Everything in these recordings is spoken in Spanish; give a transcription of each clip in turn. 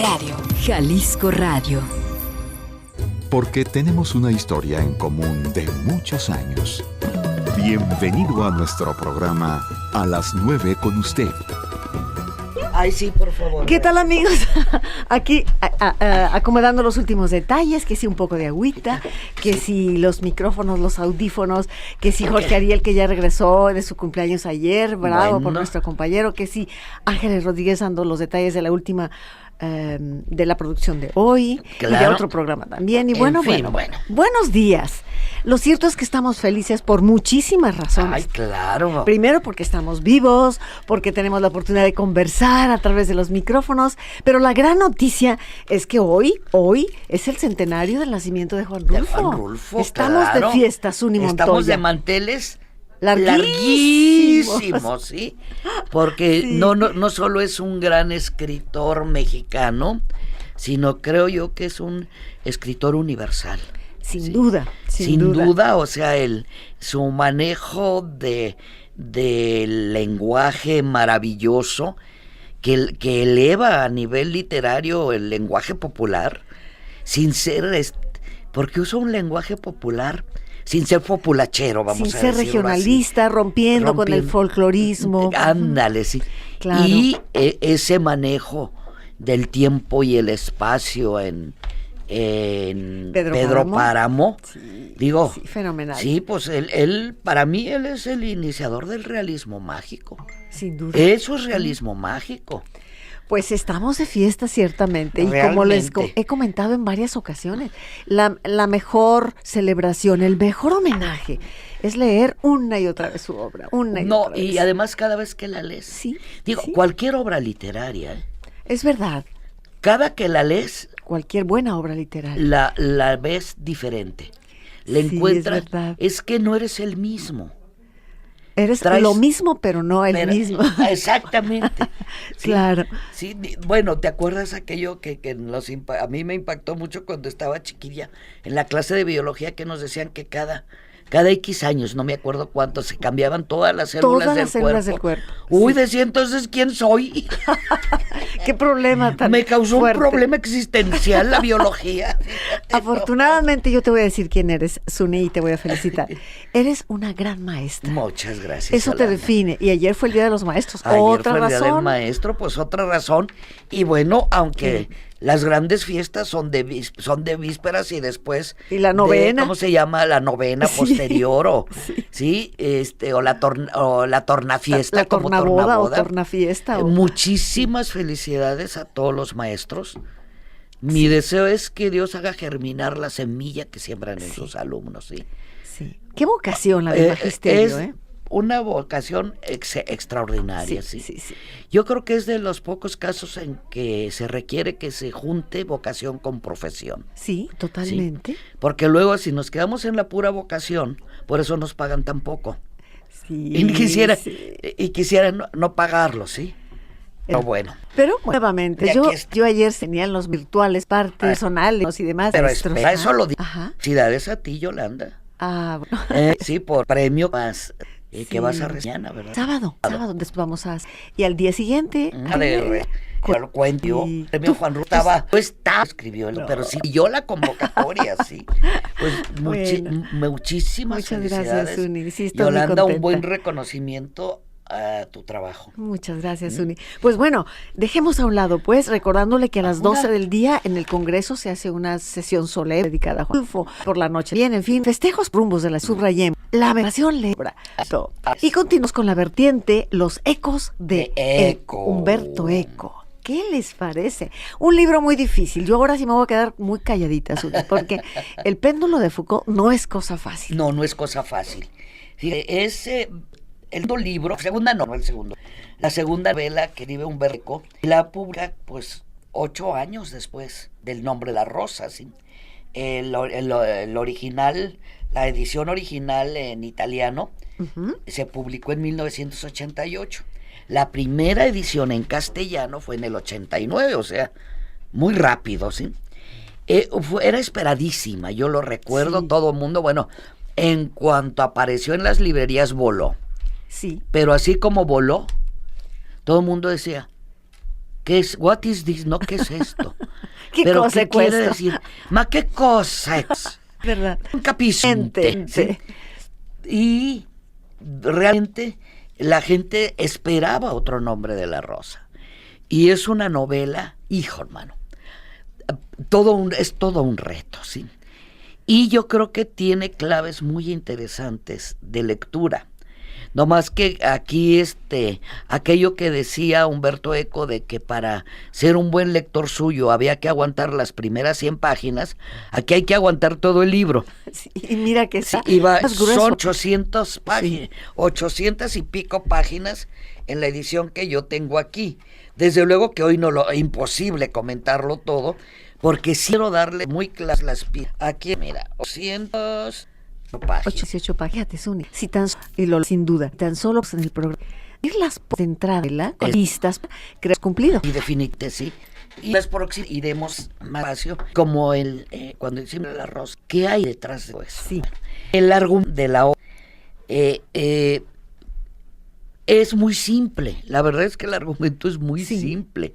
Radio. Jalisco Radio. Porque tenemos una historia en común de muchos años. Bienvenido a nuestro programa A las 9 con usted. Ay, sí, por favor. ¿Qué tal, amigos? Aquí acomodando los últimos detalles, que si un poco de agüita, que si los micrófonos, los audífonos, que si Jorge Ariel, que ya regresó de su cumpleaños ayer, bravo por nuestro compañero, que si Ángeles Rodríguez dando los detalles de la última de la producción de hoy, claro, y de otro programa también. Y bueno, buenos días. Lo cierto es que estamos felices por muchísimas razones. Ay, claro. Primero porque estamos vivos, porque tenemos la oportunidad de conversar a través de los micrófonos, pero la gran noticia es que hoy es el centenario del nacimiento de Juan Rulfo. Estamos de fiesta, Zuni Montoya. Estamos de manteles larguísimos, ¿sí? Porque sí. No solo es un gran escritor mexicano, sino creo yo que es un escritor universal. Sin duda. O sea, su manejo del lenguaje maravilloso que eleva a nivel literario el lenguaje popular, sin ser, porque usa un lenguaje popular sin ser populachero, vamos a decirlo así. Sin ser regionalista, rompiendo con el folclorismo. Ándale, sí. Claro. Y ese manejo del tiempo y el espacio en Pedro Páramo, sí, digo, sí, fenomenal. Sí, pues él para mí él es el iniciador del realismo mágico. Sin duda. Eso es realismo mágico. Pues estamos de fiesta ciertamente. Realmente. Y como les he comentado en varias ocasiones, la mejor celebración, el mejor homenaje es leer una y otra vez su obra, y además cada vez que la lees. Sí. Digo, sí. Cualquier obra literaria. Es verdad. Cada que la lees, cualquier buena obra literaria, la ves diferente. Le encuentras, es que no eres el mismo. Eres lo mismo, pero no el mismo. Exactamente. Sí, claro. Sí, bueno, ¿te acuerdas aquello que a mí me impactó mucho cuando estaba chiquilla en la clase de biología, que nos decían que cada X años, no me acuerdo cuánto, se cambiaban todas las células del cuerpo. Uy, sí. Decía, entonces, ¿quién soy? Qué problema tan Me causó fuerte. Un problema existencial la biología. Afortunadamente yo te voy a decir quién eres, Zuni, y te voy a felicitar. Eres una gran maestra. Muchas gracias. Eso te define. Y ayer fue el Día de los Maestros. Ayer otra fue el razón. Día del Maestro, pues otra razón. Y bueno, aunque las grandes fiestas son de vísperas y después. Y la novena. ¿Cómo se llama? La novena posterior o la tornafiesta. La tornaboda o tornafiesta. Muchísimas felicidades a todos los maestros. Mi deseo es que Dios haga germinar la semilla que siembran en sus alumnos, ¿sí? Sí. Qué vocación la del magisterio, Una vocación extraordinaria, sí. Yo creo que es de los pocos casos en que se requiere que se junte vocación con profesión. Sí, totalmente. ¿Sí? Porque luego si nos quedamos en la pura vocación, por eso nos pagan tan poco. Sí. Y quisiera no pagarlo, ¿sí? Pero bueno. Pero nuevamente, yo ayer tenía en los virtuales personales y demás. Pero espera, eso lo digo. Felicidades a ti, Yolanda. Ah, bueno. Sí, por premio más. Que vas a mañana, ¿verdad? Sábado, después vamos a... Y al día siguiente... Lo cuento yo. Premio Juan Rulfo escribió, pero sí, yo la convocatoria, sí. Pues muchísimas felicidades. Gracias, Zuni. Sí, Yolanda, un buen reconocimiento a tu trabajo. Muchas gracias, Zuni. Pues bueno, dejemos a un lado, pues, recordándole que a las 12 del día en el Congreso se hace una sesión solemne dedicada a Juan Rulfo por la noche. Bien, en fin, festejos rumbos de la subrayemos. La meditación lebra. Y continuamos con la vertiente Los ecos de Eco. Humberto Eco. ¿Qué les parece? Un libro muy difícil. Yo ahora sí me voy a quedar muy calladita, Zuni, porque El péndulo de Foucault no es cosa fácil. No es cosa fácil. El libro, el segundo. La segunda novela que escribe Humberto Eco, la publica pues 8 años después del Nombre de la Rosa, ¿sí? El original, la edición original en italiano, se publicó en 1988. La primera edición en castellano fue en el 89, o sea, muy rápido, ¿sí? Era esperadísima, yo lo recuerdo, todo el mundo, en cuanto apareció en las librerías voló. Sí. Pero así como voló, todo el mundo decía, ¿qué es? What is this? No, ¿qué es esto? ¿Qué Pero cosa ¿qué quiere cuesta? decir? ¿Qué cosa es? ¿Verdad? Un capizonte. ¿sí? Ente. Y realmente la gente esperaba otro nombre de la rosa. Y es una novela, hijo hermano, es todo un reto, ¿sí? Y yo creo que tiene claves muy interesantes de lectura. No más que aquí aquello que decía Humberto Eco de que para ser un buen lector suyo había que aguantar las primeras 100 páginas, aquí hay que aguantar todo el libro. Sí, y mira que Sí, está más grueso. son 800 páginas, 800 y pico páginas en la edición que yo tengo aquí. Desde luego que hoy es imposible comentarlo todo, porque quiero darle muy claras las pistas. Aquí, mira, 800 páginas. 18 páginas, es un si tan y lo sin duda, tan solo en el programa. Ir las de entrada, ¿verdad? Con listas, crees cumplido. Y definitivamente sí. Y las próximas iremos más despacio, como cuando hicimos el arroz. ¿Qué hay detrás de eso? Sí. El argumento de la obra es muy simple. La verdad es que el argumento es muy simple.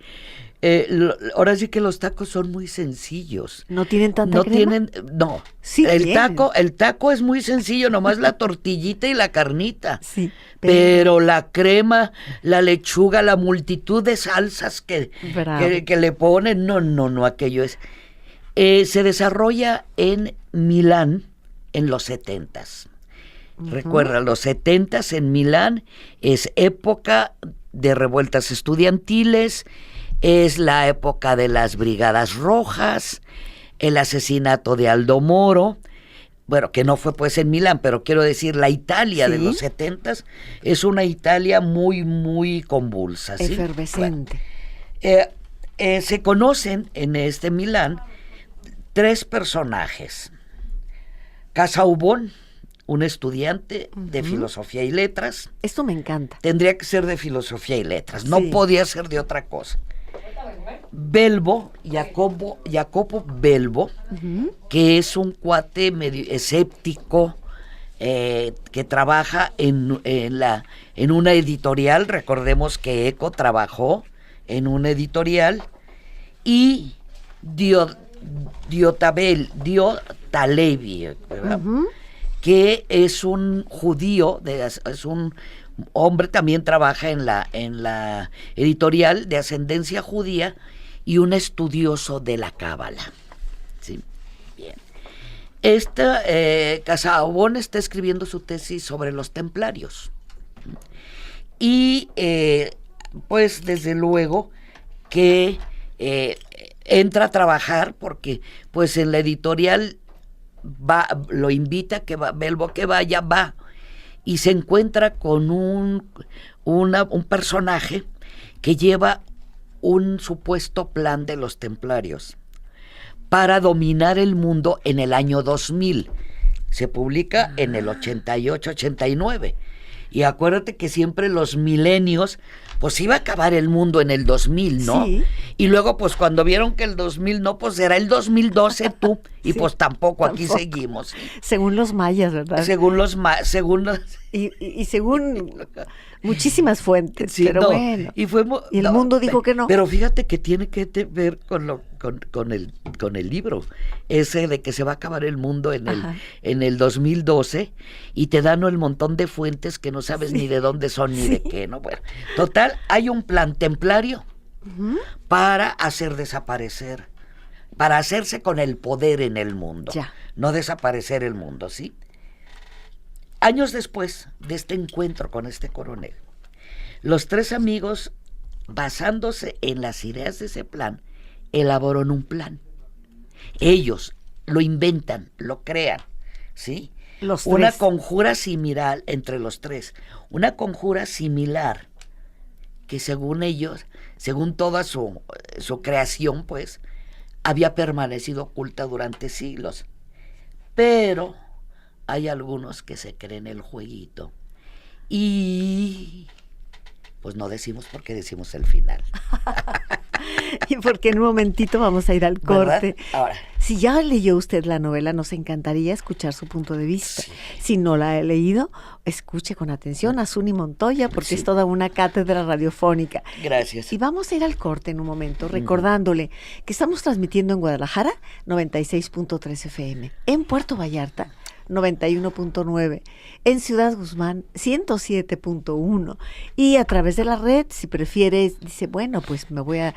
Ahora sí que los tacos son muy sencillos. ¿No tienen tanta crema? No. Sí el taco es muy sencillo, nomás la tortillita y la carnita. Sí. Pero la crema, la lechuga, la multitud de salsas que le ponen, no, aquello es. Se desarrolla en Milán en los 70s. Recuerda, los 70s en Milán es época de revueltas estudiantiles. Es la época de las Brigadas Rojas, el asesinato de Aldo Moro, bueno, que no fue pues en Milán, pero quiero decir, la Italia de los 70s es una Italia muy, muy convulsa. ¿sí? Efervescente. Bueno, se conocen en este Milán 3 personajes. Casaubon, un estudiante de filosofía y letras. Esto me encanta. Tendría que ser de filosofía y letras, no podía ser de otra cosa. Belbo, Jacopo Belbo, que es un cuate medio escéptico que trabaja en una editorial. Recordemos que Eco trabajó en una editorial. Y Diotalevi, ¿verdad? Que es un judío, es un hombre, también trabaja en la editorial de ascendencia judía y un estudioso de la cábala. ¿Sí? Bien. Casaubon está escribiendo su tesis sobre los templarios. Y pues desde luego que entra a trabajar porque pues en la editorial lo invita Belbo que vaya, va. Y se encuentra con un personaje que lleva un supuesto plan de los templarios para dominar el mundo en el año 2000. Se publica en el 88-89. Y acuérdate que siempre los milenios, pues iba a acabar el mundo en el 2000, ¿no? Sí. Y luego, pues cuando vieron que el 2000 no, pues será el 2012 tú. Y sí, pues tampoco, aquí seguimos. Según los mayas, ¿verdad? Según los y según muchísimas fuentes, sí, pero no, bueno. Y el mundo dijo que no. Pero fíjate que tiene que ver con el libro, ese de que se va a acabar el mundo en el 2012, y te dan el montón de fuentes que no sabes ni de dónde son ni de qué, ¿no? Bueno, total, hay un plan templario para hacer desaparecer, para hacerse con el poder en el mundo, no desaparecer el mundo, ¿sí? Años después de este encuentro con este coronel, los 3 amigos, basándose en las ideas de ese plan, elaboran un plan. Ellos lo inventan, lo crean, ¿sí? Una conjura similar entre los 3, una conjura similar que según ellos, según toda su creación, pues, había permanecido oculta durante siglos. Pero hay algunos que se creen el jueguito y pues no decimos porque decimos el final. Y porque en un momentito vamos a ir al corte. ¿Verdad? Ahora. Si ya leyó usted la novela, nos encantaría escuchar su punto de vista. Sí. Si no la he leído, escuche con atención a Zuni Montoya, porque Sí. es toda una cátedra radiofónica. Gracias. Y vamos a ir al corte en un momento, recordándole que estamos transmitiendo en Guadalajara 96.3 FM, en Puerto Vallarta 91.9, en Ciudad Guzmán 107.1 y a través de la red, si prefieres, dice, bueno, pues me voy a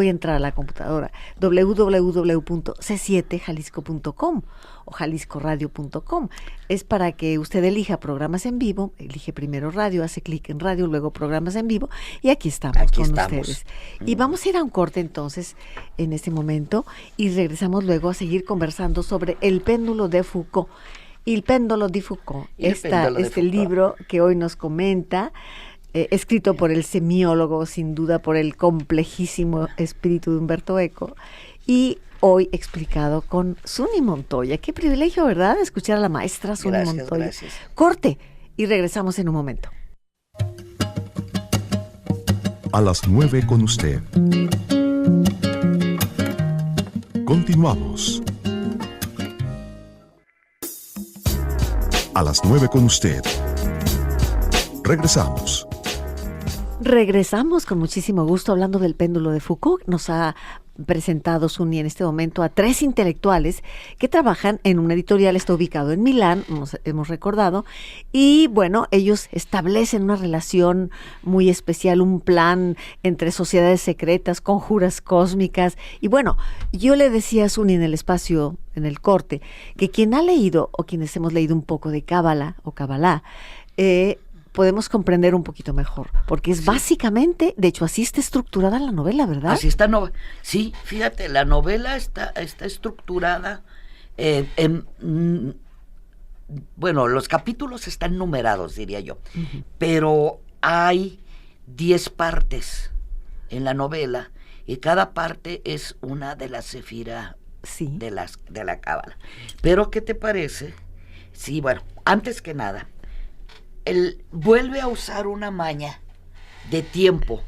entrar a la computadora, www.c7jalisco.com o jaliscoradio.com. Es para que usted elija programas en vivo, elige primero radio, hace clic en radio, luego programas en vivo y aquí estamos con ustedes. Y vamos a ir a un corte entonces en este momento y regresamos luego a seguir conversando sobre El péndulo de Foucault. Il péndulo di Foucault, este libro que hoy nos comenta, escrito por el semiólogo, sin duda por el complejísimo espíritu de Umberto Eco, y hoy explicado con Zuni Montoya. Qué privilegio, ¿verdad?, escuchar a la maestra Zuni Montoya. Gracias. Corte y regresamos en un momento. A las 9 con usted. Continuamos. A las 9 con usted. Regresamos. Regresamos con muchísimo gusto hablando del péndulo de Foucault. Nos ha presentado Zuni en este momento a 3 intelectuales que trabajan en una editorial, está ubicado en Milán, hemos recordado, y bueno, ellos establecen una relación muy especial, un plan entre sociedades secretas, conjuras cósmicas, y bueno, yo le decía a Zuni en el espacio, en el corte, que quien ha leído, o quienes hemos leído un poco de Cábala o Kabbalah, podemos comprender un poquito mejor, porque es básicamente, de hecho, así está estructurada la novela, ¿verdad? Así está, sí, fíjate, la novela está estructurada bueno, los capítulos están numerados, diría yo, pero hay 10 partes en la novela y cada parte es una de las sefirá de la Cábala. Pero, ¿qué te parece? Sí, bueno, antes que nada, él vuelve a usar una maña de tiempo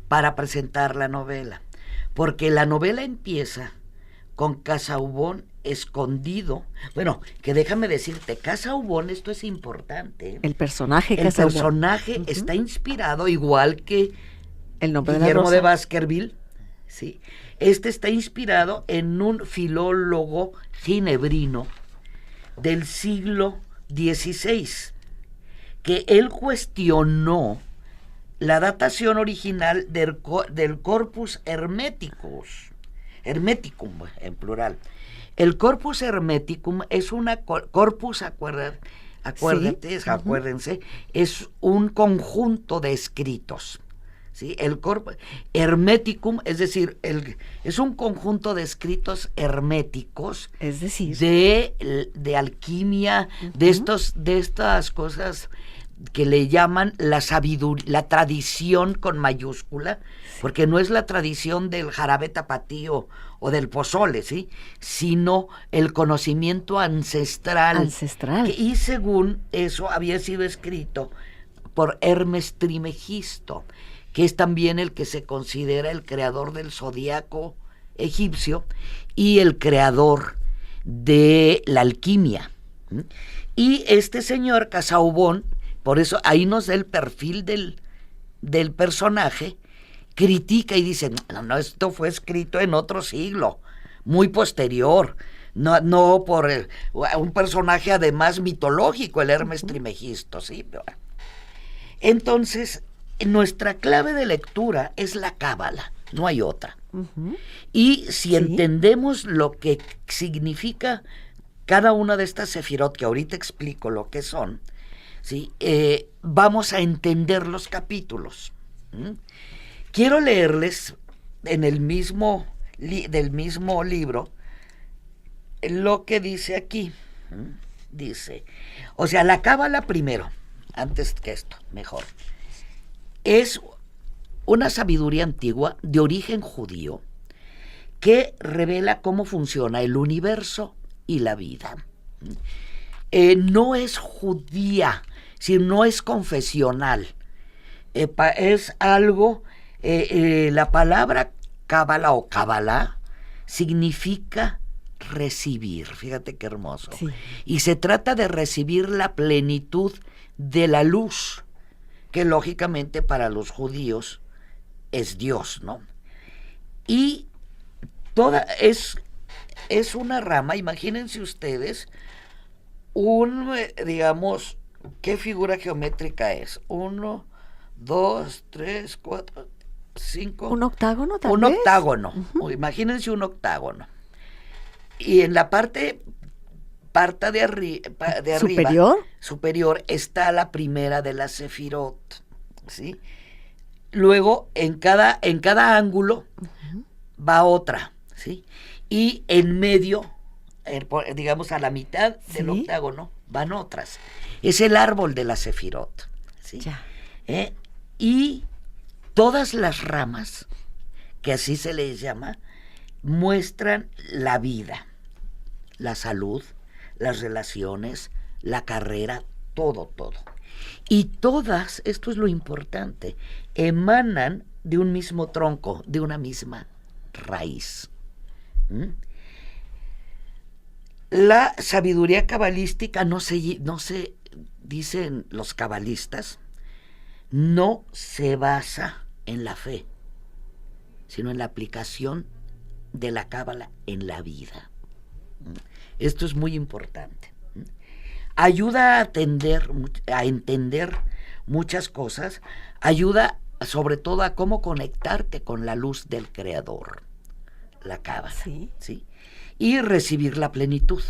para presentar la novela, porque la novela empieza con Casaubon escondido. Bueno, que déjame decirte, Casaubon, esto es importante. El personaje Casaubon. El personaje está inspirado, igual que El nombre Guillermo de de Baskerville, sí. Este está inspirado en un filólogo ginebrino del siglo XVI, que él cuestionó la datación original del Corpus Hermeticum en plural. El Corpus Hermeticum es una corpus, acuérdense, es un conjunto de escritos. ¿Sí? El Corpus Hermeticum, es decir, es un conjunto de escritos herméticos, es decir, de alquimia, de estas cosas que le llaman la sabiduría, la tradición con mayúscula, porque no es la tradición del jarabe tapatío o del pozole, ¿sí?, sino el conocimiento ancestral. Y según eso había sido escrito por Hermes Trimegisto, que es también el que se considera el creador del zodiaco egipcio y el creador de la alquimia. Y este señor Casaubon, por eso ahí nos da el perfil del personaje, critica y dice, no, esto fue escrito en otro siglo, muy posterior, no por un personaje además mitológico, el Hermes Trimegisto, ¿sí? Entonces, nuestra clave de lectura es la Cábala, no hay otra. Y si entendemos lo que significa cada una de estas sefirot, que ahorita explico lo que son, ¿sí?, vamos a entender los capítulos. Quiero leerles en el mismo del mismo libro lo que dice aquí. Dice, o sea, la Cábala primero, antes que esto, mejor. Es una sabiduría antigua de origen judío que revela cómo funciona el universo y la vida. No es judía, sino es confesional. Es algo, la palabra cábala o cábala significa recibir, fíjate qué hermoso. Sí. Y se trata de recibir la plenitud de la luz, que lógicamente para los judíos es Dios, ¿no? Y toda es una rama, imagínense ustedes, digamos, ¿qué figura geométrica es? 1, 2, 3, 4, 5. ¿Un octágono tal Un vez? octágono. Imagínense un octágono. Y en la parte de arriba superior está la primera de la sefirot, ¿sí? Luego en cada ángulo va otra, ¿sí? Y en medio, digamos a la mitad del octágono, van otras. Es el árbol de la sefirot, ¿sí? Ya. Y todas las ramas, que así se les llama, muestran la vida, la salud, las relaciones, la carrera, todo. Y todas, esto es lo importante, emanan de un mismo tronco, de una misma raíz. La sabiduría cabalística no se dicen los cabalistas, no se basa en la fe, sino en la aplicación de la cábala en la vida. Esto es muy importante. Ayuda a entender muchas cosas, ayuda sobre todo a cómo conectarte con la luz del Creador, la cábala, ¿sí? Y recibir la plenitud.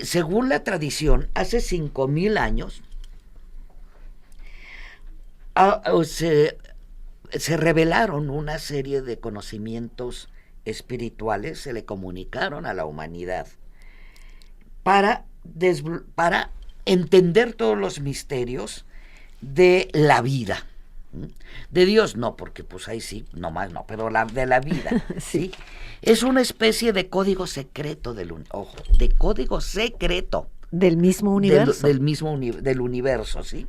Según la tradición, hace 5,000 años se revelaron una serie de conocimientos espirituales, se le comunicaron a la humanidad para entender todos los misterios de la vida. De Dios no, porque pues ahí sí, nomás no, pero de la vida, ¿sí? Es una especie de código secreto del mismo universo. Del universo, ¿sí?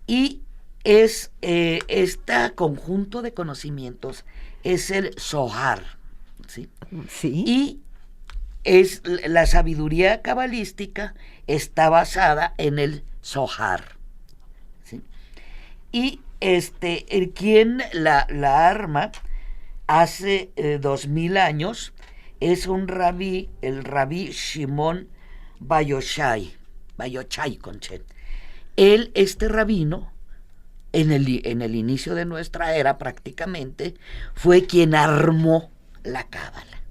Y es este conjunto de conocimientos es el Zohar, ¿sí? Sí. Y es la sabiduría cabalística está basada en el Zohar, ¿sí? Y quien la arma hace 2,000 años es un rabí, el rabí Shimon Bayochai Conchet. Él, este rabino, en el inicio de nuestra era prácticamente, fue quien armó la cábala,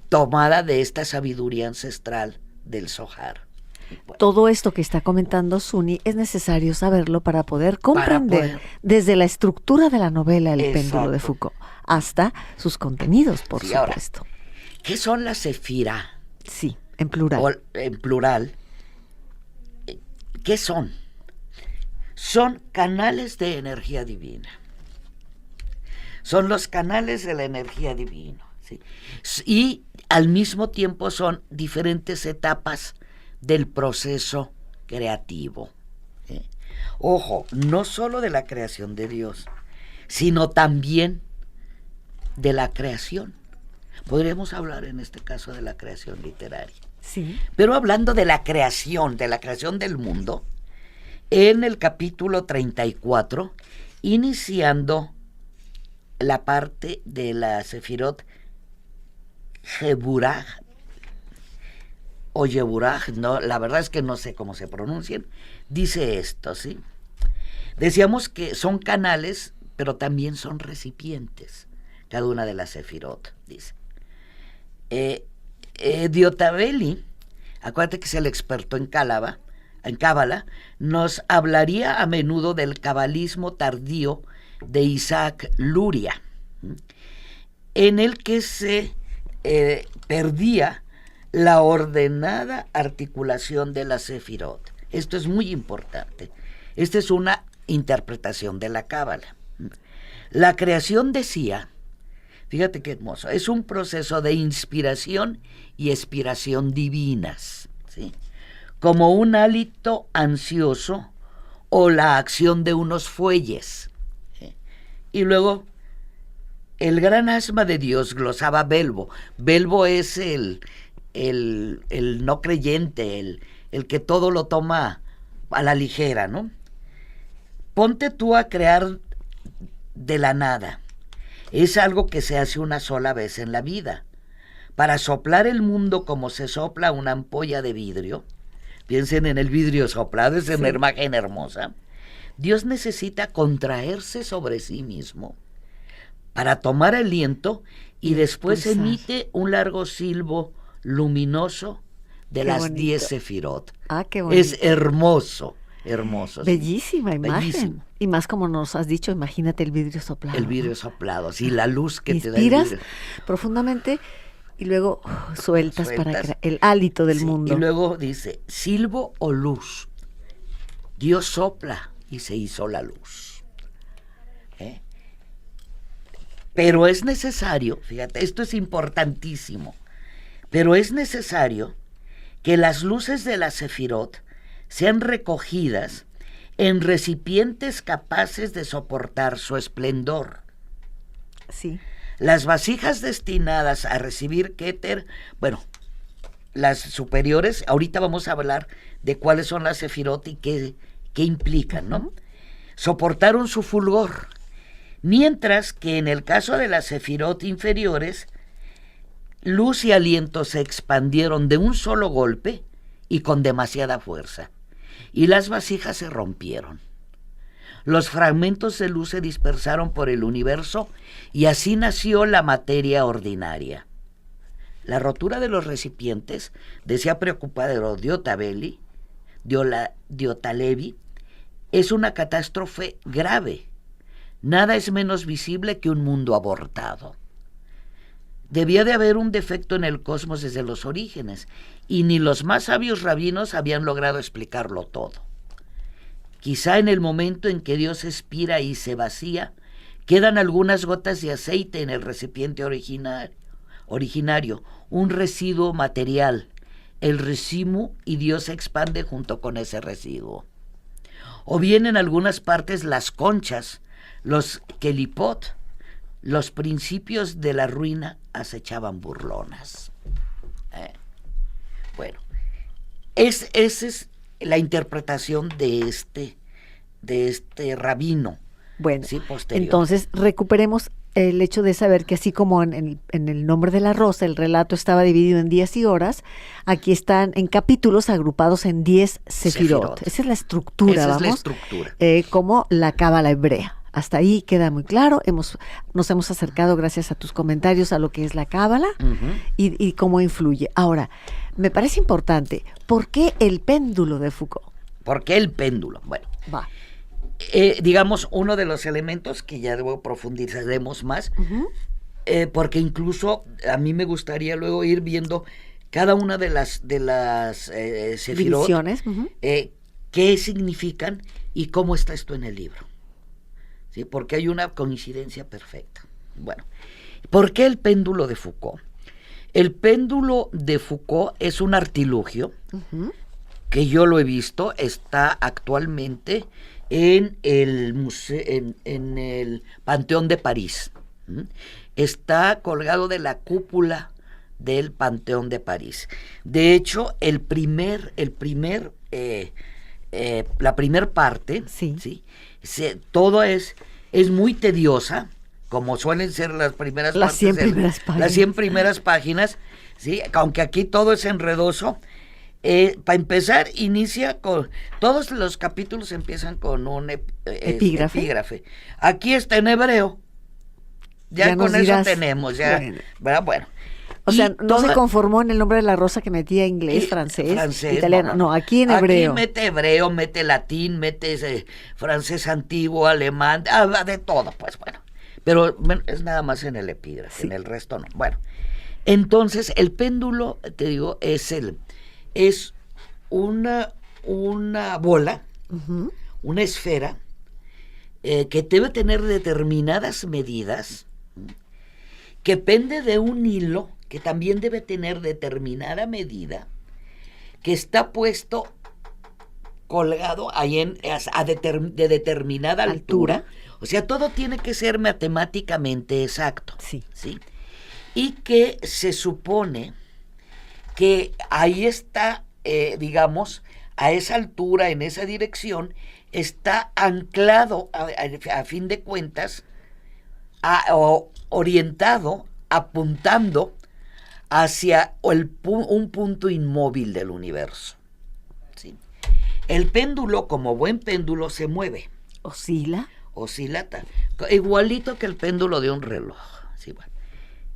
tomada de esta sabiduría ancestral del Zohar. Bueno, todo esto que está comentando Suni es necesario saberlo para poder comprender desde la estructura de la novela El péndulo de Foucault hasta sus contenidos, por supuesto. Ahora, ¿qué son las sefirá? Sí, en plural. En plural. ¿Qué son? Son canales de energía divina. Son los canales de la energía divina, ¿sí? Y al mismo tiempo son diferentes etapas del proceso creativo. Ojo, no solo de la creación de Dios, sino también de la creación. Podríamos hablar en este caso de la creación literaria. Sí. Pero hablando de la creación del mundo, en el capítulo 34, iniciando la parte de la Sefirot Jeburaj o Yeburaj, no, la verdad es que no sé cómo se pronuncian, dice esto, ¿sí? Decíamos que son canales, pero también son recipientes, cada una de las Sefirot, dice. Diotabeli, acuérdate que es el experto en Cábala, nos hablaría a menudo del cabalismo tardío de Isaac Luria, en el que se perdía la ordenada articulación de la Sefirot. Esto es muy importante. Esta es una interpretación de la Cábala. La creación, decía, fíjate qué hermoso, es un proceso de inspiración y expiración divinas, ¿sí? Como un hálito ansioso o la acción de unos fuelles, ¿sí? Y luego, el gran asma de Dios, glosaba Belbo. Belbo es el no creyente, el que todo lo toma a la ligera, ¿no? Ponte tú a crear de la nada. Es algo que se hace una sola vez en la vida. Para soplar el mundo como se sopla una ampolla de vidrio, piensen en el vidrio soplado, es una imagen hermosa. Dios necesita contraerse sobre sí mismo para tomar aliento y después emite un largo silbo luminoso de qué las bonito. 10 sefirot. Qué bonito. Es hermoso, hermoso. Bellísima sí. imagen. Bellísimo. Y más como nos has dicho, imagínate el vidrio soplado. El vidrio soplado, sí, la luz que te da el Inspiras vidrio. profundamente y luego sueltas para Sueltas. crear el hálito del Sí, mundo. y luego dice, silbo o luz. Dios sopla y se hizo la luz. ¿Eh? Pero es necesario, fíjate, esto es importantísimo, pero es necesario que las luces de la sefirot sean recogidas en recipientes capaces de soportar su esplendor. Sí. Las vasijas destinadas a recibir Keter, bueno, las superiores, ahorita vamos a hablar de cuáles son las sefirot y qué implican, ¿no? Soportaron su fulgor, mientras que en el caso de las sefirot inferiores, luz y aliento se expandieron de un solo golpe y con demasiada fuerza, y las vasijas se rompieron. Los fragmentos de luz se dispersaron por el universo y así nació la materia ordinaria. La rotura de los recipientes, decía preocupado Diotalevi, es una catástrofe grave. Nada es menos visible que un mundo abortado. Debía de haber un defecto en el cosmos desde los orígenes, y ni los más sabios rabinos habían logrado explicarlo todo. Quizá en el momento en que Dios expira y se vacía, quedan algunas gotas de aceite en el recipiente originario, un residuo material, el resimu, y Dios se expande junto con ese residuo. O bien en algunas partes las conchas, los kelipot, los principios de la ruina acechaban burlonas. Bueno, esa es la interpretación de este rabino. Bueno, sí, posterior. Entonces recuperemos el hecho de saber que así como en el nombre de la rosa el relato estaba dividido en días y horas, aquí están en capítulos agrupados en 10 sefirot. Esa es la estructura, Esa vamos. es la estructura. Como la cábala hebrea. Hasta ahí queda muy claro. Nos hemos acercado, gracias a tus comentarios, a lo que es la cábala y cómo influye. Ahora, me parece importante, ¿por qué el péndulo de Foucault? ¿Por qué el péndulo? Bueno, Va. Digamos, uno de los elementos que ya luego profundizaremos más, porque incluso a mí me gustaría luego ir viendo cada una de las sefirot, divisiones, qué significan y cómo está esto en el libro. ¿Sí? Porque hay una coincidencia perfecta. Bueno, ¿por qué el péndulo de Foucault? El péndulo de Foucault es un artilugio que yo lo he visto, está actualmente en el en el Panteón de París. Está colgado de la cúpula del Panteón de París. De hecho, la primer parte, ¿sí? Todo es muy tediosa, como suelen ser las primeras las partes 100 primeras páginas. Las 100 primeras páginas, ¿sí? Aunque aquí todo es enredoso. Para empezar, inicia con... Todos los capítulos empiezan con un epígrafe. Aquí está en hebreo. Ya con eso tenemos. Ya, bueno. O sea, no se conformó en el nombre de la rosa que metía inglés, francés, italiano. No, aquí en hebreo. Aquí mete hebreo, mete latín, mete francés antiguo, alemán, de todo, pues bueno. Pero es nada más en el epígrafe, en el resto no. Bueno, entonces el péndulo, te digo, es una bola, una esfera, que debe tener determinadas medidas, que pende de un hilo que también debe tener determinada medida, que está puesto colgado ahí de determinada altura. O sea, todo tiene que ser matemáticamente exacto. Sí. ¿Sí? Y que se supone que ahí está, digamos, a esa altura, en esa dirección, está anclado, a fin de cuentas, o orientado, apuntando hacia un punto inmóvil del universo. ¿Sí? El péndulo, como buen péndulo, se mueve. ¿Oscila? Oscila, igualito que el péndulo de un reloj. ¿Sí? Bueno.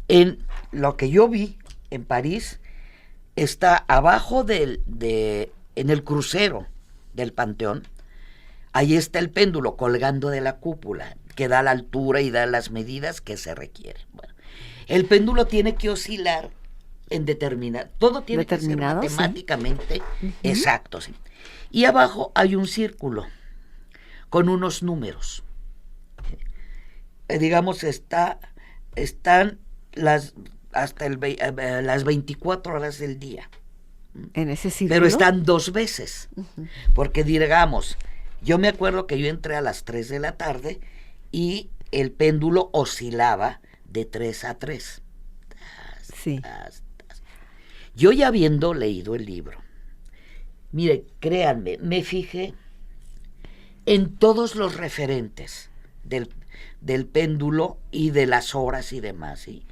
En lo que yo vi en París, está abajo en el crucero del Panteón, ahí está el péndulo colgando de la cúpula, que da la altura y da las medidas que se requieren. Bueno, el péndulo tiene que oscilar en determinado, todo tiene que ser matemáticamente exacto. ¿Sí? Y abajo hay un círculo con unos números. Digamos, están hasta las 24 horas del día. En ese círculo. Pero están 2 veces. Porque digamos, yo me acuerdo que yo entré a las 3 de la tarde y el péndulo oscilaba de 3 a 3. Sí. Yo ya habiendo leído el libro, mire, créanme, me fijé en todos los referentes del péndulo y de las horas y demás, ¿sí?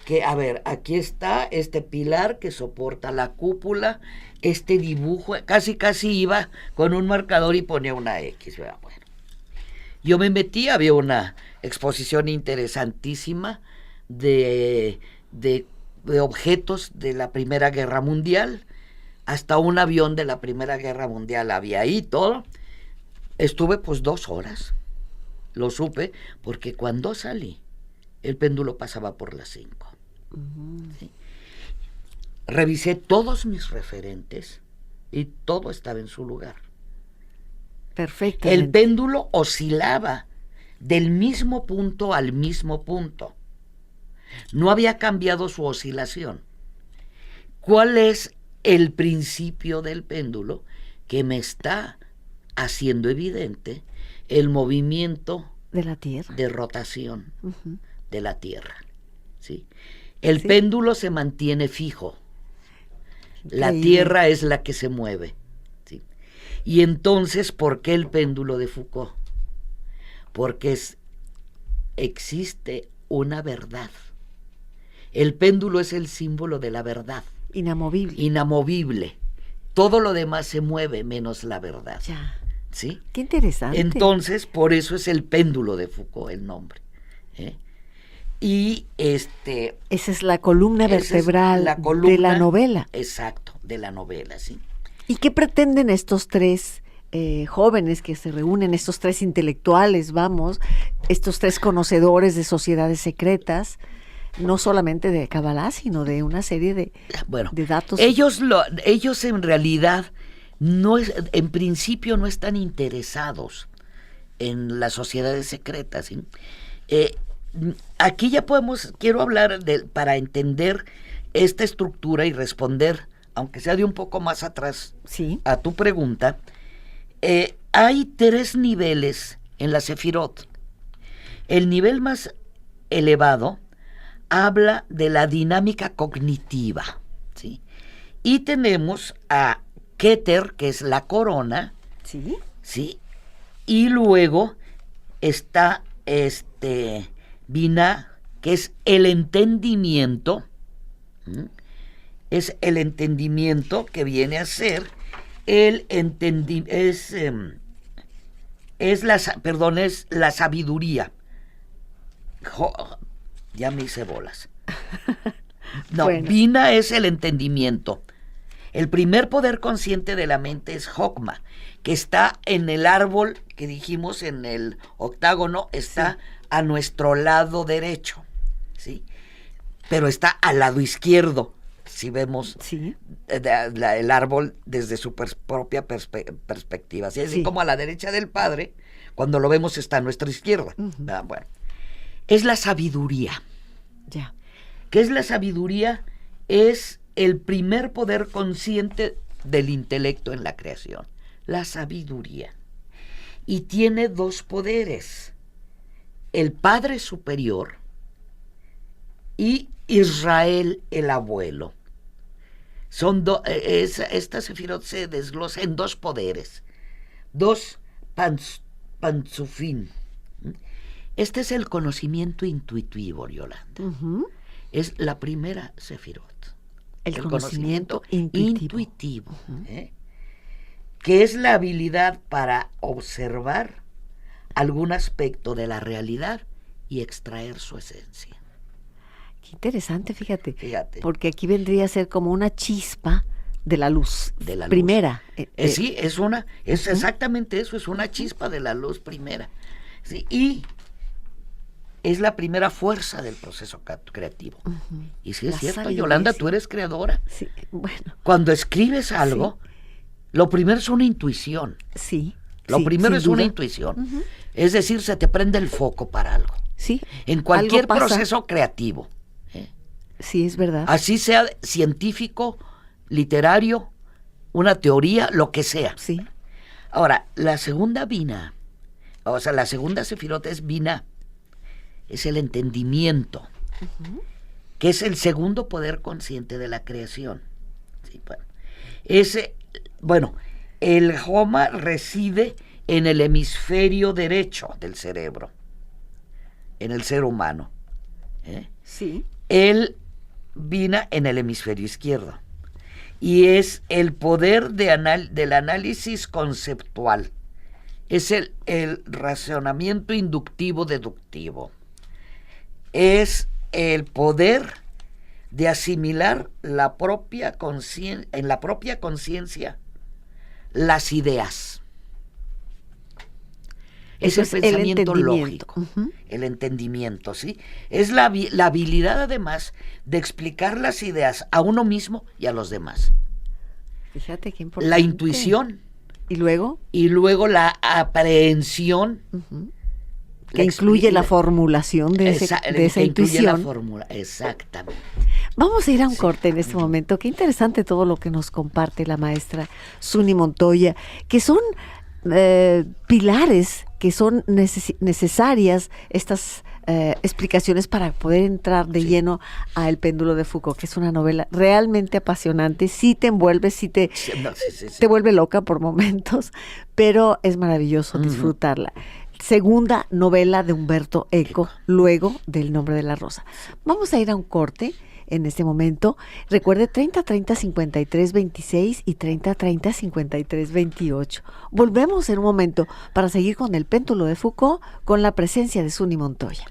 Que, a ver, aquí está este pilar que soporta la cúpula, este dibujo, casi iba con un marcador y ponía una X, ¿verdad? Bueno, yo me metí, había una exposición interesantísima de objetos de la Primera Guerra Mundial, hasta un avión de la Primera Guerra Mundial había ahí, todo. Estuve pues 2 horas, lo supe, porque cuando salí, el péndulo pasaba por las 5. ¿Sí? Revisé todos mis referentes y todo estaba en su lugar. Perfecto. El péndulo oscilaba del mismo punto al mismo punto. No había cambiado su oscilación. ¿Cuál es el principio del péndulo? Que me está haciendo evidente el movimiento de la Tierra, de rotación de la Tierra. ¿Sí? El péndulo se mantiene fijo. La Tierra es la que se mueve. ¿Sí? Y entonces, ¿por qué el péndulo de Foucault? Porque existe una verdad. El péndulo es el símbolo de la verdad. Inamovible. Inamovible. Todo lo demás se mueve menos la verdad. Ya. ¿Sí? Qué interesante. Entonces, por eso es el péndulo de Foucault el nombre. Y esa es la columna vertebral de la novela. Exacto, de la novela, sí. ¿Y qué pretenden estos 3 jóvenes que se reúnen, estos 3 intelectuales, estos 3 conocedores de sociedades secretas, no solamente de Kabbalah, sino de una serie de datos? Ellos en realidad en principio no están interesados en las sociedades secretas, ¿sí? Aquí ya quiero hablar para entender esta estructura y responder, aunque sea de un poco más atrás, ¿sí?, a tu pregunta. Hay 3 niveles en la Sefirot. El nivel más elevado habla de la dinámica cognitiva, ¿sí? Y tenemos a Keter, que es la corona, ¿sí? ¿Sí? Y luego está Binah, que es el entendimiento. Es el entendimiento que viene a ser es la sabiduría. Ya me hice bolas. No, bueno. Binah es el entendimiento. El primer poder consciente de la mente es Jokma, que está en el árbol que dijimos en el octágono, está a nuestro lado derecho, ¿sí? Pero está al lado izquierdo, si vemos el árbol desde su propia perspectiva. ¿Sí? Así como a la derecha del Padre, cuando lo vemos está a nuestra izquierda. Bueno, es la sabiduría. Ya. ¿Qué es la sabiduría? Es el primer poder consciente del intelecto en la creación, la sabiduría. Y tiene 2 poderes. el Padre Superior y Israel el Abuelo. Esta Sefirot se desglosa en dos poderes, dos panzufim. Este es el conocimiento intuitivo, Yolanda. Ujú. Es la primera Sefirot. El conocimiento intuitivo. ¿Eh? Que es la habilidad para observar algún aspecto de la realidad y extraer su esencia. Qué interesante, fíjate. Fíjate. Porque aquí vendría a ser como una chispa de la luz. De la luz. Primera. Sí, es exactamente eso, es una chispa de la luz primera. Sí, y es la primera fuerza del proceso creativo. Y sí es La cierto, sabiduría, Yolanda, sí. tú eres creadora. Sí, bueno, Cuando escribes algo, lo primero es una intuición. sí. Lo sí, primero sin es una duda. intuición. Es decir, se te prende el foco para algo. Sí. En cualquier algo pasa. proceso creativo. Sí, es verdad. Así sea científico, literario, una teoría, lo que sea. Sí. Ahora, la segunda Bina, o sea, la segunda Sefirot es Bina, es el entendimiento, que es el segundo poder consciente de la creación. Sí, el Homa reside en el hemisferio derecho del cerebro, en el ser humano. Sí. El Bina en el hemisferio izquierdo. Y es el poder del análisis conceptual. Es el razonamiento inductivo-deductivo. Es el poder de asimilar en la propia conciencia las ideas. Es Eso el es el pensamiento entendimiento. lógico, el entendimiento, ¿sí? Es la habilidad, además, de explicar las ideas a uno mismo y a los demás. Fíjate qué importante. La intuición ¿Y luego? y luego la aprehensión. Que incluye la formulación de esa que incluye la intuición. fórmula, exactamente. Vamos a ir a un corte en este momento. Qué interesante todo lo que nos comparte la maestra Suni Montoya, que son pilares, que son necesarias estas explicaciones para poder entrar de lleno a El péndulo de Foucault, que es una novela realmente apasionante. Sí te envuelve, sí. Te vuelve loca por momentos, pero es maravilloso disfrutarla. Segunda novela de Humberto Eco, luego del Nombre de la Rosa. Vamos a ir a un corte en este momento. Recuerde 3030-5326 y 3030-5328. Volvemos en un momento para seguir con El péndulo de Foucault con la presencia de Suni Montoya.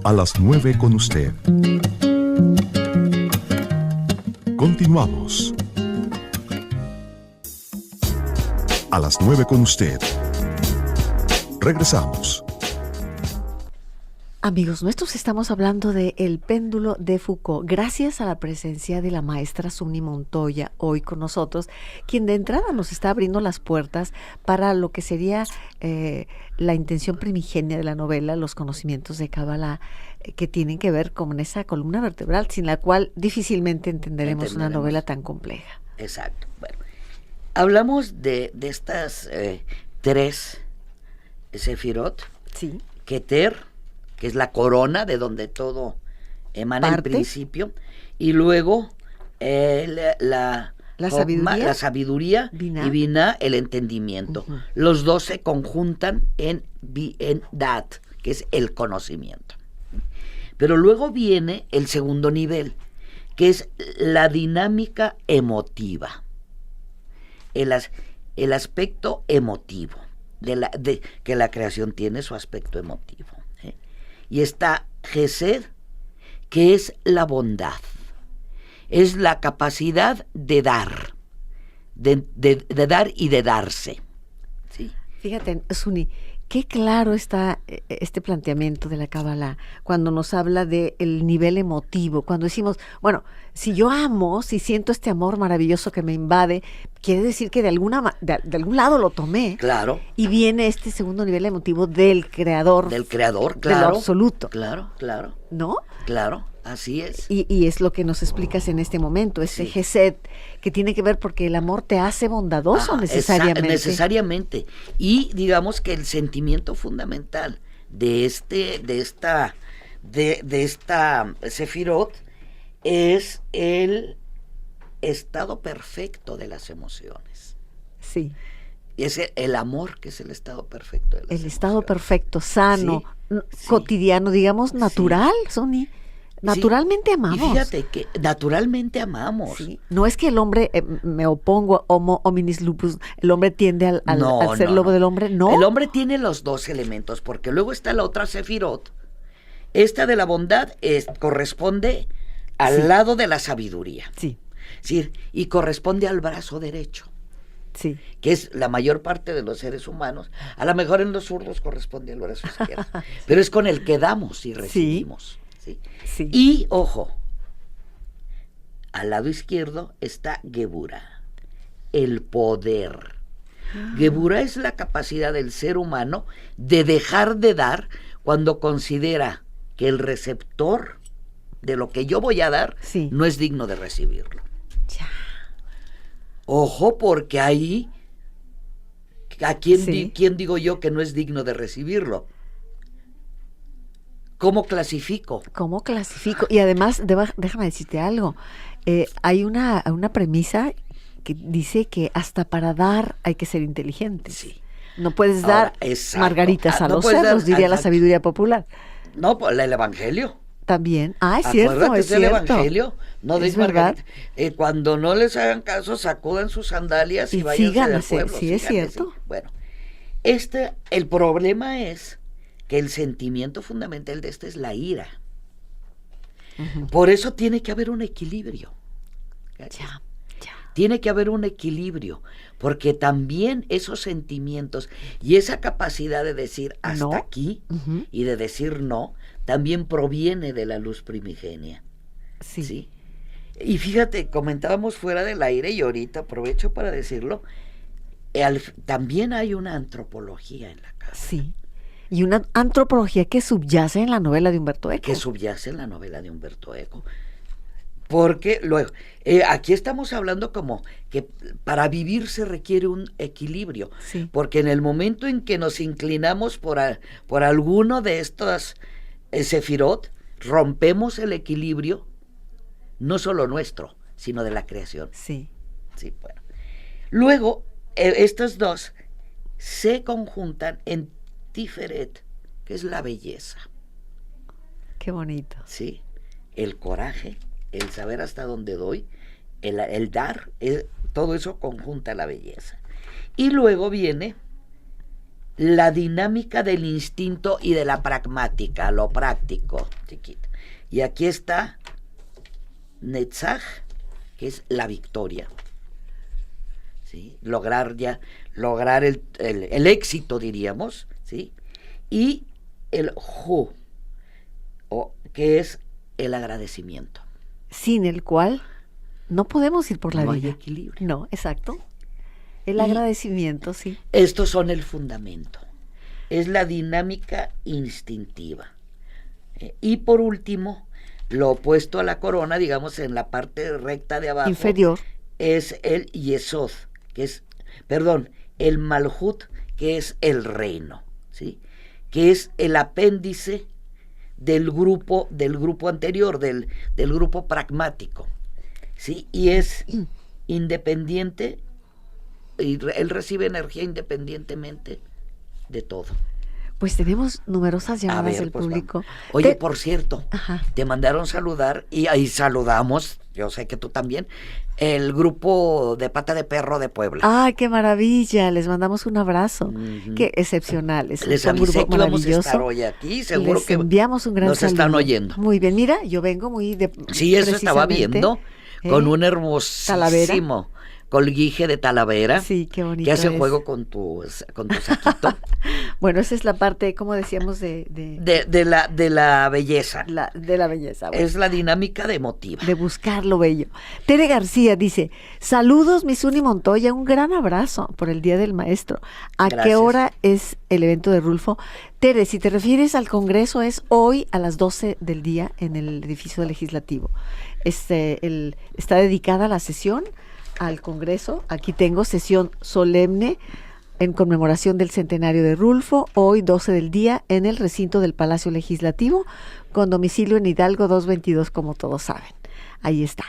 A las 9 con usted. Continuamos. A las 9 con usted. Regresamos. Amigos nuestros, estamos hablando de El péndulo de Foucault, gracias a la presencia de la maestra Suni Montoya hoy con nosotros, quien de entrada nos está abriendo las puertas para lo que sería la intención primigenia de la novela, los conocimientos de Kabbalah, que tienen que ver con esa columna vertebral, sin la cual difícilmente entenderemos una novela tan compleja. Exacto. Bueno, hablamos de estas tres Sefirot. Sí. Keter, que es la corona de donde todo emana el principio, y luego la sabiduría Binah. Y Binah, el entendimiento. Los dos se conjuntan en Dat, que es el conocimiento. Pero luego viene el segundo nivel, que es la dinámica emotiva, el aspecto emotivo, que la creación tiene su aspecto emotivo. Y está Gesed, que es la bondad, es la capacidad de dar, de dar y de darse. ¿Sí? Fíjate, Suni, qué claro está este planteamiento de la Kabbalah cuando nos habla del nivel emotivo, cuando decimos, bueno, si yo amo, si siento este amor maravilloso que me invade, quiere decir que de algún lado lo tomé. Claro. Y viene este segundo nivel emotivo del creador. Del creador, de lo claro. absoluto. Claro, claro. ¿No? Claro, así es. Y es lo que nos explicas en este momento, ese Sí. Gesed, que tiene que ver porque el amor te hace bondadoso Ajá, necesariamente. necesariamente. Y digamos que el sentimiento fundamental de esta Sefirot es el estado perfecto de las emociones. Sí. Es el amor que es el estado perfecto de las El emociones. estado perfecto, sano, Sí. cotidiano, digamos, natural, Sony. Naturalmente Sí. amamos. Y fíjate que naturalmente amamos. Sí. No es que el hombre, me opongo, homo hominis lupus, el hombre tiende al ser lobo del hombre, no. El hombre tiene los dos elementos, porque luego está la otra Sefirot. Esta de la bondad corresponde al lado de la sabiduría. Sí, Sí, y corresponde al brazo derecho, sí. que es la mayor parte de los seres humanos. A lo mejor en los zurdos corresponde al brazo izquierdo, pero es con el que damos y recibimos. ¿Sí? Sí. Y, ojo, al lado izquierdo está Gebura, el poder. Gebura es la capacidad del ser humano de dejar de dar cuando considera que el receptor de lo que yo voy a dar Sí. no es digno de recibirlo. Ya. Ojo, porque ahí, ¿a quién, Sí. quién digo yo que no es digno de recibirlo? ¿Cómo clasifico? ¿Cómo clasifico? Y además, déjame decirte algo. Hay una premisa que dice que hasta para dar hay que ser inteligente. Sí. No puedes Ahora, dar exacto. margaritas a No los puedes dar- cerdos, diría la exacto. sabiduría popular. No, pues el Evangelio. También. Ah, es cierto, Acuérdate es del cierto. Evangelio. No Es des verdad. margarita. Cuando no les hagan caso, sacudan sus sandalias y Y váyanse del síganse, pueblo. sí, es síganse, cierto. sí. Bueno, el problema es que el sentimiento fundamental de este es la ira. Por eso tiene que haber un equilibrio. Ya. Tiene que haber un equilibrio, porque también esos sentimientos y esa capacidad de decir hasta No. aquí Ujú. y de decir no, también proviene de la luz primigenia. Sí. ¿Sí? Y fíjate, comentábamos fuera del aire y ahorita aprovecho para decirlo, también hay una antropología en la casa. Sí. Y una antropología que subyace en la novela de Humberto Eco. Que subyace en la novela de Humberto Eco. Porque luego, aquí estamos hablando como que para vivir se requiere un equilibrio. Sí. Porque en el momento en que nos inclinamos por alguno de estas sefirot, rompemos el equilibrio, no solo nuestro, sino de la creación. Sí. Sí, bueno. Luego, estos dos se conjuntan en Tiferet, que es la belleza. Qué bonito. ¿Sí? El coraje, el saber hasta dónde doy, el dar, todo eso conjunta la belleza. Y luego viene la dinámica del instinto y de la pragmática, lo práctico, chiquito. Y aquí está Netzach, que es la victoria. ¿Sí? Lograr el éxito, diríamos, ¿sí? Y el Hu, que es el agradecimiento. Sin el cual no podemos ir por la No hay vida. equilibrio. No, exacto. El Y- agradecimiento, sí. Estos son el fundamento. Es la dinámica instintiva. Y por último, lo opuesto a la corona, digamos en la parte recta de abajo, Inferior. es el Yesod, el Malhut, que es el reino, ¿sí? Que es el apéndice del grupo anterior, del grupo pragmático, ¿sí? Y es independiente, y él recibe energía independientemente de todo. Pues tenemos numerosas A llamadas ver, del pues, público. vamos. Oye, Te- por cierto, Ajá. te mandaron saludar y ahí saludamos, yo sé que tú también, el grupo de Pata de Perro de Puebla. ¡Ay, qué maravilla! Les mandamos un abrazo. Ujú. Qué excepcionales. Les Son un avisé grupo que íbamos a estar maravilloso. hoy aquí, seguro Les que enviamos un gran nos saludo. están oyendo. Muy bien, mira, yo vengo muy de Sí, eso estaba precisamente, viendo, con ¿eh? un hermosísimo colguije de Talavera. Sí, qué bonito Que hace es. juego con tu saquito. Bueno, esa es la parte, como decíamos, De la belleza. de la belleza. Bueno, Es la dinámica de emotiva. de buscar lo bello. Tere García dice, saludos, mi Zuni Montoya, un gran abrazo por el Día del Maestro. ¿A qué Gracias. hora es el evento de Rulfo? Tere, si te refieres al Congreso, es hoy a las 12 del día en el edificio legislativo. Está dedicada la sesión al Congreso. Aquí tengo sesión solemne en conmemoración del centenario de Rulfo, hoy 12 del día en el recinto del Palacio Legislativo, con domicilio en Hidalgo 222, como todos saben. Ahí está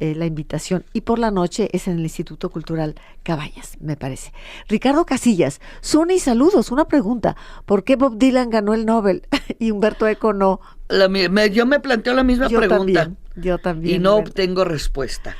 la invitación. Y por la noche es en el Instituto Cultural Cabañas, me parece. Ricardo Casillas, Zuni, saludos. Una pregunta, ¿por qué Bob Dylan ganó el Nobel y Humberto Eco no? Yo me planteo la misma pregunta. Yo también. Y no Humberto. obtengo respuesta.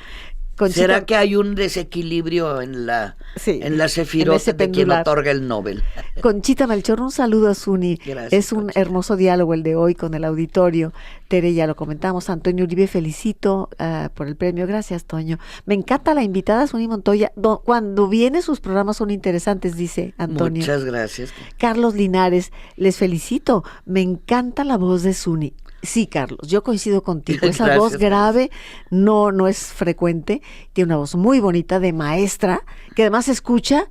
Conchita- ¿Será que hay un desequilibrio en la Sí, Sefirot en ese de quien pendular. otorga el Nobel? Conchita Melchor, un saludo a Zuni. Gracias, Es un Conchita. hermoso diálogo el de hoy con el auditorio. Tere, ya lo comentamos. Antonio Uribe, felicito por el premio. Gracias, Toño. Me encanta la invitada Zuni Montoya. Cuando viene sus programas son interesantes, dice Antonio. Muchas gracias. Carlos Linares, les felicito. Me encanta la voz de Zuni. Sí, Carlos, yo coincido contigo. Esa Gracias, voz grave no es frecuente. Tiene una voz muy bonita de maestra, que además se escucha.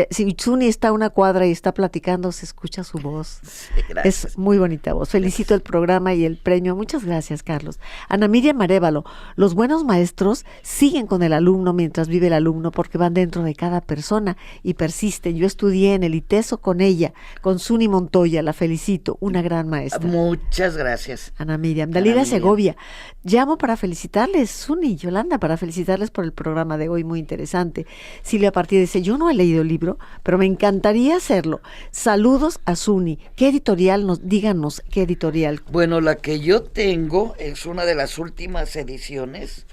Si Zuni está a una cuadra y está platicando, se escucha su voz. Sí, gracias. Es muy bonita voz. Felicito el programa y el premio. Muchas gracias, Carlos. Ana Miriam Arévalo, los buenos maestros siguen con el alumno mientras vive el alumno porque van dentro de cada persona y persisten. Yo estudié en el ITESO con ella, con Zuni Montoya. La felicito, una gran maestra. Muchas gracias. Ana Miriam. Ana Dalila Miriam. Segovia, llamo para felicitarles, Zuni y Yolanda, para felicitarles por el programa de hoy, muy interesante. Silvia Partida dice, yo no he leído el libro, pero me encantaría hacerlo. Saludos a Zuni. ¿Qué editorial díganos qué editorial? Bueno, la que yo tengo es una de las últimas ediciones,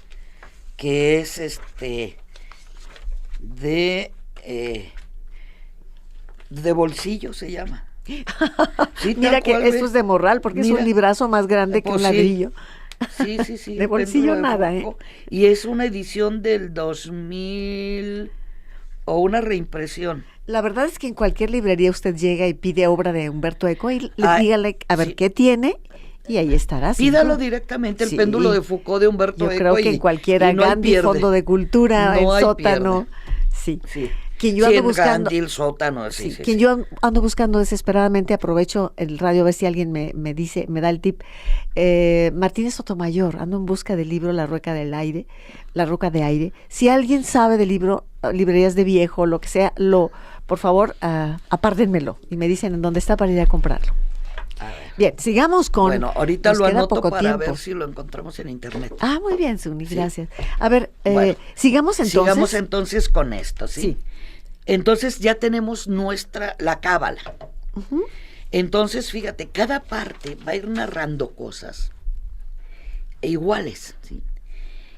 que es de bolsillo se llama. Sí, Mira tal que cual, esto es de morral, porque es Mira. un librazo más grande que Pues un sí. ladrillo. Sí. De bolsillo péndulo de nada, foco. Y es una edición del 2000 o una reimpresión. La verdad es que en cualquier librería usted llega y pide obra de Humberto Eco y dígale a ver sí. qué tiene y ahí estará. sin Pídalo duda. directamente, el Sí. péndulo de Foucault de Humberto Yo Eco. creo que en cualquiera, y no hay Gandhi, pierde. Fondo de Cultura, No el hay sótano. Sí. Sí. Quien yo Sí, ando en buscando. Gandhi, el sótano, Sí, sí. quien yo ando buscando desesperadamente, aprovecho el radio a ver si alguien me dice, me da el tip. Martínez Sotomayor, ando en busca del libro La Roca de Aire. Si alguien sabe del libro, librerías de viejo, lo que sea, por favor, apártenmelo y me dicen en dónde está para ir a comprarlo. A ver. Bien, sigamos con. Bueno, ahorita nos lo queda anoto poco para tiempo. ver si lo encontramos en internet. Ah, muy bien, Zuni, Sí. gracias. A ver, Bueno, sigamos entonces. Sigamos entonces con esto, ¿sí? Sí. Entonces ya tenemos la cábala. Ujú. Entonces, fíjate, cada parte va a ir narrando cosas iguales, ¿sí?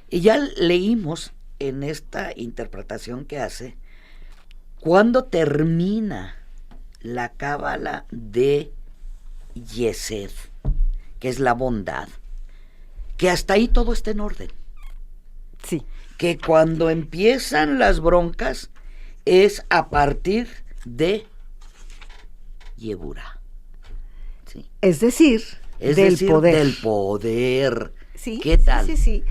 Y ya leímos en esta interpretación que hace, cuando termina la cábala de Yesed, que es la bondad, que hasta ahí todo está en orden. Sí. Que cuando empiezan las broncas es a partir de Yebura. ¿Sí? Es decir, Es del decir, poder. del poder. Sí, ¿Qué tal? Sí.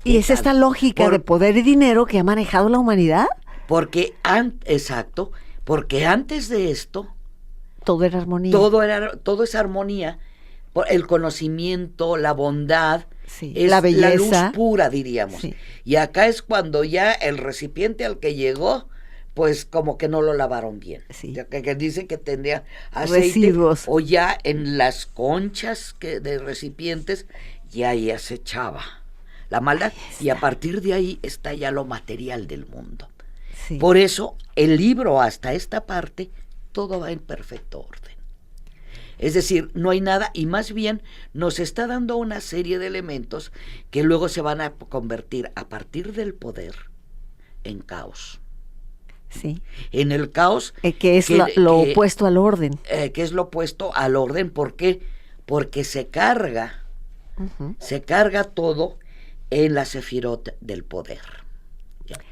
Y ¿Qué es tal? esta lógica de poder y dinero que ha manejado la humanidad. Porque porque antes de esto Todo era armonía. todo es armonía, el conocimiento, la bondad, Sí, es la belleza. luz pura, diríamos. Sí. Y acá es cuando ya el recipiente al que llegó, pues como que no lo lavaron bien. Sí. Ya que dicen que tendría aceite, Residuos. o ya en las conchas de recipientes ya se echaba la maldad, y a partir de ahí está ya lo material del mundo. Sí. Por eso el libro hasta esta parte todo va en perfecto orden. Es decir, no hay nada, y más bien nos está dando una serie de elementos que luego se van a convertir a partir del poder en caos. Sí. En el caos Que es lo opuesto al orden. que es lo opuesto al orden. ¿Por qué? Porque se carga Ujú. todo en la sefirot del poder.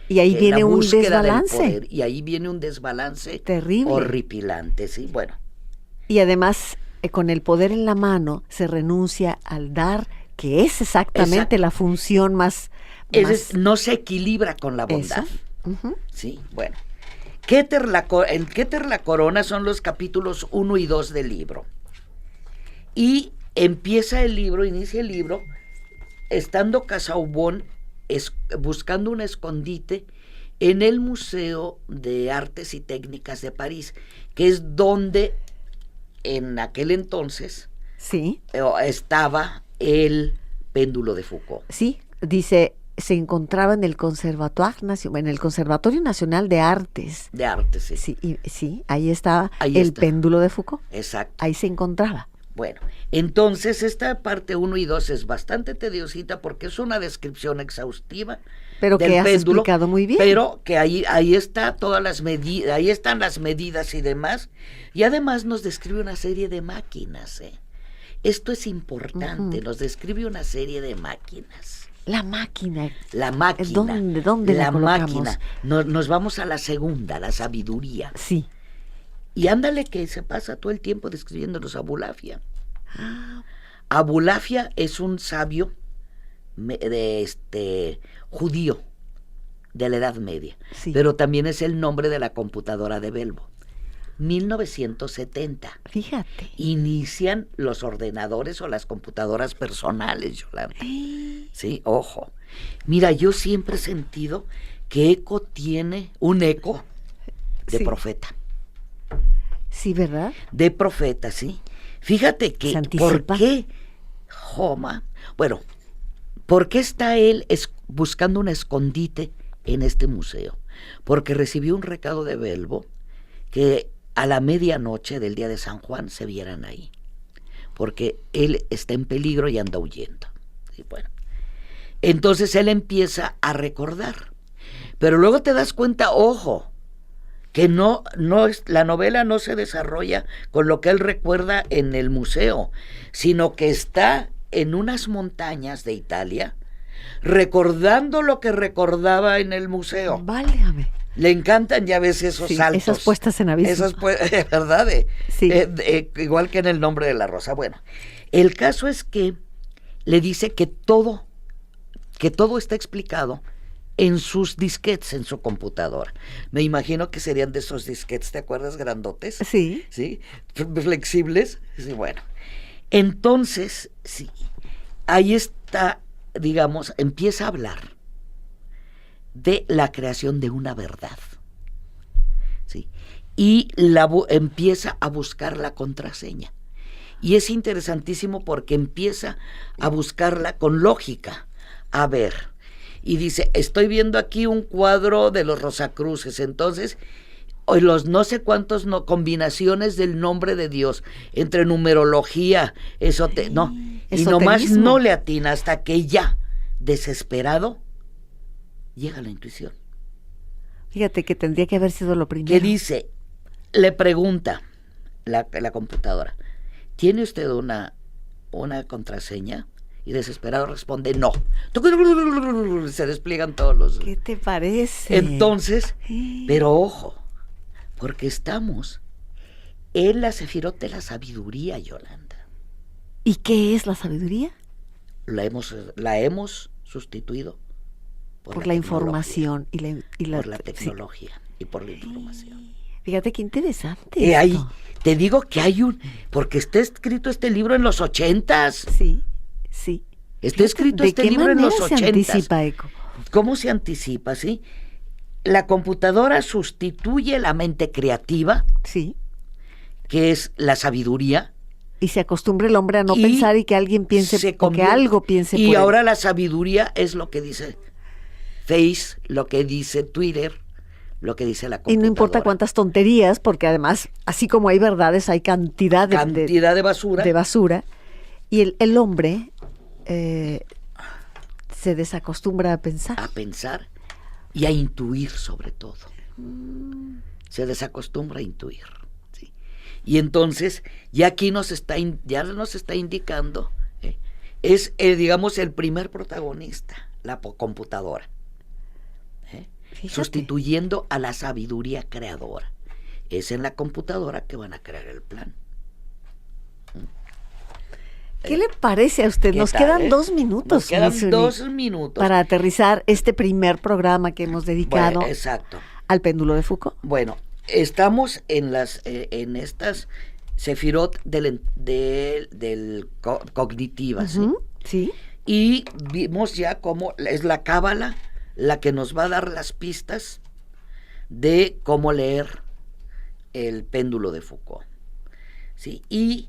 Y ahí la viene un búsqueda del desbalance. poder, y ahí viene un desbalance Terrible. horripilante, ¿sí? Bueno, Y además, con el poder en la mano, se renuncia al dar, que es exactamente Exacto. la función más... no se equilibra con la bondad. Eso. Ujú. Sí, bueno. En Keter la Corona son los capítulos 1 y 2 del libro. Y inicia el libro, estando Casaubon buscando un escondite en el Museo de Artes y Técnicas de París, que es donde en aquel entonces Sí, estaba el péndulo de Foucault. sí, dice, se encontraba en el Conservatorio Nacional de Artes. De arte, sí. Sí, sí, ahí estaba Ahí el está. péndulo de Foucault. Exacto. Ahí se encontraba. Bueno, entonces esta parte 1 y 2 es bastante tediosita porque es una descripción exhaustiva Pero del que has péndulo, explicado muy bien. pero que ahí está todas las medidas, ahí están las medidas y demás, y además nos describe una serie de máquinas, ¿eh? Esto es importante, Ujú. nos describe una serie de máquinas. La máquina. La máquina. ¿Dónde la colocamos? máquina. Nos vamos a la segunda, la sabiduría. Sí. Y ándale que se pasa todo el tiempo describiéndonos a Abulafia. Abulafia es un sabio judío de la Edad Media, Sí. pero también es el nombre de la computadora de Belbo. 1970. Fíjate. Inician los ordenadores o las computadoras personales, Yolanda. Sí, ojo. Mira, yo siempre he sentido que ECO tiene un eco de Sí. profeta. Sí, ¿verdad? De profeta, sí. Fíjate que, Se anticipa. ¿por qué Joma? Bueno, ¿por qué está él buscando un escondite en este museo? Porque recibió un recado de Belbo que a la medianoche del día de San Juan se vieran ahí, porque él está en peligro y anda huyendo. Y bueno, entonces él empieza a recordar, pero luego te das cuenta, ojo, que la novela no se desarrolla con lo que él recuerda en el museo, sino que está en unas montañas de Italia recordando lo que recordaba en el museo. Válgame. Le encantan, ya ves, esos Sí, saltos. esas puestas en abismo. ¿Verdad? Sí. Igual que en El nombre de la rosa. Bueno, el caso es que le dice que todo está explicado en sus disquetes, en su computadora. Me imagino que serían de esos disquetes, ¿te acuerdas? Grandotes. Sí. ¿Sí? Flexibles. Sí, bueno. Entonces, sí, ahí está, digamos, empieza a hablar de la creación de una verdad, ¿sí? Y empieza a buscar la contraseña. Y es interesantísimo porque empieza a buscarla con lógica. A ver, y dice, estoy viendo aquí un cuadro de los Rosacruces, entonces, los no sé cuántos combinaciones del nombre de Dios, entre numerología, y nomás esoterismo. no le atina hasta que ya, desesperado, llega la intuición. Fíjate que tendría que haber sido lo primero. Que dice, le pregunta la computadora, ¿tiene usted una contraseña? Y desesperado responde, no. Se despliegan todos los... ¿Qué te parece? Entonces, pero ojo, porque estamos en la Sefirot de la sabiduría, Yolanda. ¿Y qué es la sabiduría? La hemos sustituido Por la información y por la sí. tecnología y por la información. Fíjate qué interesante. Y ahí esto. te digo que porque está escrito este libro en los 80s. Sí, sí. Está escrito este libro en los 80s. ¿De qué manera se anticipa, Eco? ¿Cómo se anticipa, sí? La computadora sustituye la mente creativa, Sí. que es la sabiduría. Y se acostumbra el hombre a no Y pensar y que alguien piense, se o que convierte- algo piense Y por él. ahora la sabiduría es lo que dice Face, lo que dice Twitter, lo que dice la computadora. Y no importa cuántas tonterías, porque además, así como hay verdades, hay cantidad de basura. de basura. Y el hombre se desacostumbra a pensar. A pensar y a intuir sobre todo. Se desacostumbra a intuir. ¿Sí? Y entonces, ya aquí nos está indicando, es, digamos, el primer protagonista, la computadora. Fíjate. Sustituyendo a la sabiduría creadora. Es en la computadora que van a crear el plan. ¿Qué le parece a usted? Nos quedan 2 minutos. Nos quedan Miss Uni, 2 minutos. para aterrizar este primer programa que hemos dedicado Bueno, exacto. al péndulo de Foucault. Bueno, estamos en estas sefirot cognitivas, ¿sí? Ujú, sí. Y vimos ya cómo es la cábala la que nos va a dar las pistas de cómo leer el péndulo de Foucault, ¿sí? Y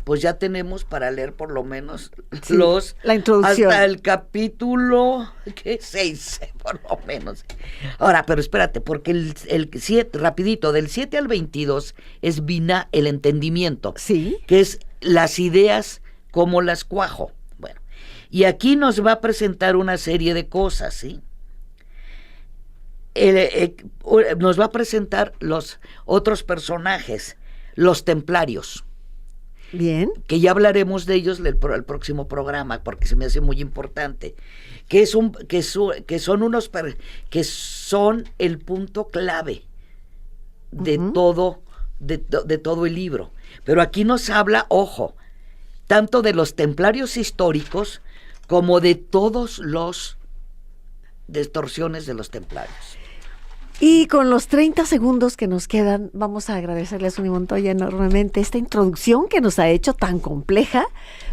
pues ya tenemos para leer por lo menos Sí, la introducción. hasta el capítulo 6, por lo menos. Ahora, pero espérate, porque el 7, rapidito, del 7 al 22 es Binah, el entendimiento, Sí. que es las ideas como las cuajo. Bueno, y aquí nos va a presentar una serie de cosas, ¿sí? Nos va a presentar los otros personajes, los templarios, Bien. que ya hablaremos de ellos el próximo programa, porque se me hace muy importante, que son el punto clave de todo el libro. Pero aquí nos habla, ojo, tanto de los templarios históricos como de todos los distorsiones de los templarios. Y con los 30 segundos que nos quedan, vamos a agradecerle a Suni Montoya enormemente esta introducción que nos ha hecho tan compleja,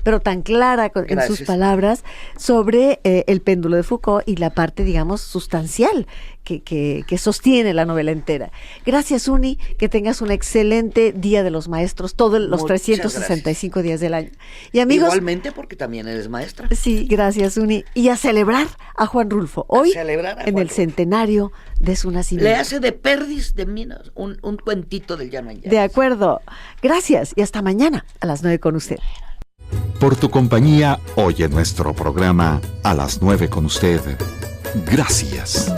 pero tan clara en sus palabras, sobre el péndulo de Foucault y la parte, digamos, sustancial que sostiene la novela entera. Gracias, Uni, que tengas un excelente Día de los Maestros, todos los Muchas 365 días del año. Y amigos, igualmente, porque también eres maestra. sí, gracias, Uni. Y a celebrar a Juan Rulfo, hoy en el centenario de su nacimiento. Le hace de perdiz de minas un cuentito del llano en llamas. De acuerdo. Gracias y hasta mañana a las 9 con usted. Por tu compañía, hoy en nuestro programa A las 9 con usted. Gracias.